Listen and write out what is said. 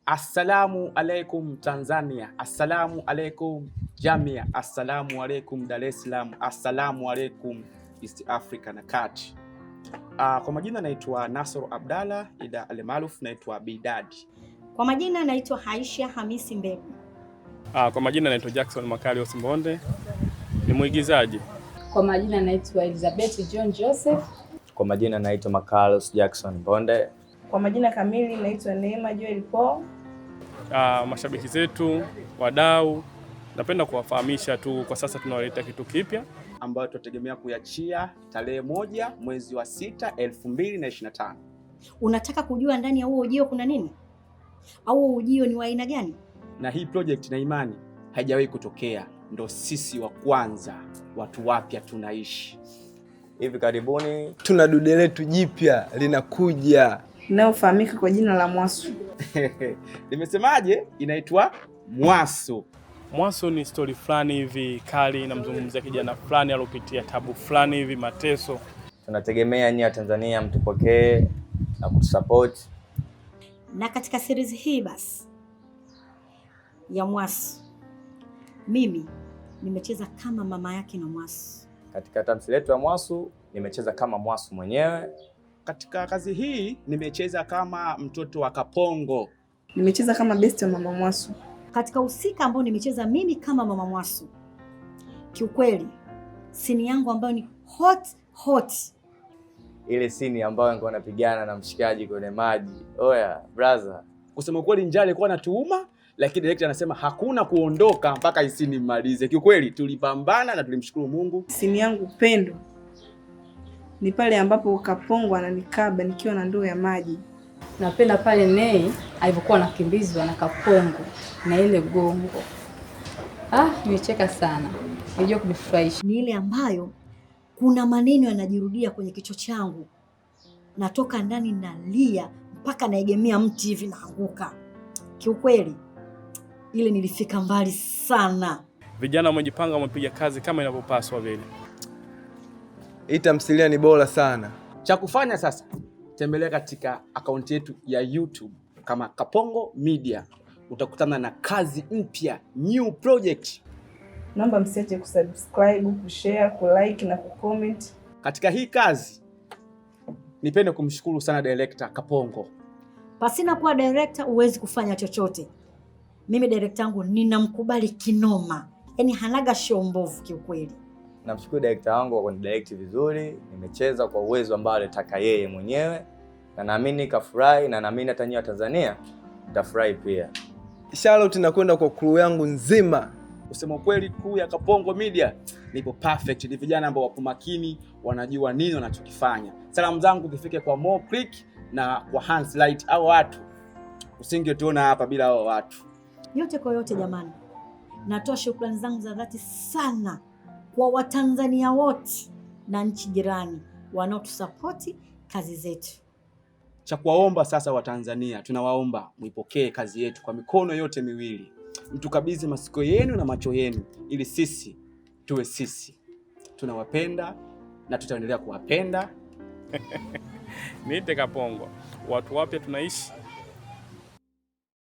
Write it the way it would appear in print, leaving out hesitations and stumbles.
Assalamu alaikum Tanzania, assalamu alaikum Jamia, assalamu alaikum Dar es Salaam, assalamu alaikum East Africa na kati. Kwa majina naitwa Nasoro Abdalla ida alimaarufu naitwa Bidadi. Kwa majina naitwa Aisha Hamisi Mbegu. Kwa majina naitwa Jackson Makali Osimbonde, ni mwigizaji. Kwa majina naitwa Elizabeth John Joseph. Kwa majina naitwa Makalos Jackson Bonde. Kwa majina kamili naitwa Neema Joel Paul. Mashabiki zetu, wadau, napenda kuwafahamisha tu kwa sasa tunawaleta kitu kipya ambayo tutategemea kuiachia tarehe 1 mwezi wa 6 2025. Unataka kujua ndani ya huo ujio kuna nini? Au ujio ni wa aina gani? Na hii project na imani haijawahi kutokea, ndo sisi wa kwanza, watu wapya tunaishi. Hivi karibuni tuna dude letu jipya linakuja Inayofahamika kwa jina la Mwasu. Nimesemaje? Inaitwa Mwasu. Mwasu ni story fulani hivi kali, namzungumzia kijana fulani alopitia tabu fulani hivi, mateso. Tunategemea nyinyi wa Tanzania mtupokee na kutusupport. Na katika series hii basi ya Mwasu, mimi nimecheza kama mama yake na Mwasu. Katika tamthilia yetu ya Mwasu nimecheza kama Mwasu mwenyewe. Katika kazi hii nimecheza kama mtoto wa Kapongo. Nimecheza kama best wa mama Mwasu. Katika usika ambao nimecheza mimi kama mama Mwasu, kiukweli sini yangu ambayo ni hot. Ile sini ambayo nilikuwa napigana na mshikaji kwenye maji. Oya brother, kusema kweli njaa ilikuwa inatuuma, lakini director anasema hakuna kuondoka mpaka isini mmalize. Kiukweli tulipambana na tulimshukuru Mungu. Sini yangu pendo ni pale ambapo Kapongo ananikaba nikiwa na ndoo ya maji. Napenda pale Nei alipokuwa anakimbizwa na Kapongo na ile gongo. Nimecheka sana. Unajua kunifurahisha. Ni ile ambayo kuna maneno yanajirudia kwenye kichwa changu. Natoka ndani nalia mpaka naegemea mti hivi naanguka. Kiukweli ile nilifika mbali sana. Vijana wamejipanga, wamepiga kazi kama inavyopaswa vile. Hii tamthilia ni bora sana. Cha kufanya sasa, tembelea katika akaunti yetu ya YouTube kama Kapongo Media. Utakutana na kazi mpya, new project. Naomba msiache kusubscribe, kushare, kulike na kucomment. Katika hii kazi nipende kumshukuru sana director Kapongo. Pasina kuwa director huwezi kufanya chochote. Mimi director wangu ninamkubali kinoma. Yaani hanaga show mbovu kiukweli. Namshukuru director wangu kwa kunidirect vizuri, nimecheza kwa uwezo ambao alitaka yeye mwenyewe, na naamini kafurahi, na naamini hata nyinyi wa Tanzania mtafurahi pia. Shout inakwenda kwa crew yangu nzima. Kusema kweli crew ya Kapongo Media nipo perfect, ni vijana ambao wapo makini, wanajua nini wanachokifanya. Salamu zangu zifike kwa Mo Click na kwa Hans Light, au watu usingetuona hapa bila hao watu. Yote kwa yote jamani, natoa shukrani zangu za dhati sana kwa Watanzania wote na nchi jirani wanaotusapoti kazi zetu. Cha kuwaomba sasa Watanzania, tunawaomba muipokee kazi yetu kwa mikono yote miwili. Mtukabidhi masikio yenu na macho yenu ili sisi tuwe sisi. Tunawapenda na tutaendelea kuwapenda. Niite Kapongo. Watu wapya tunaishi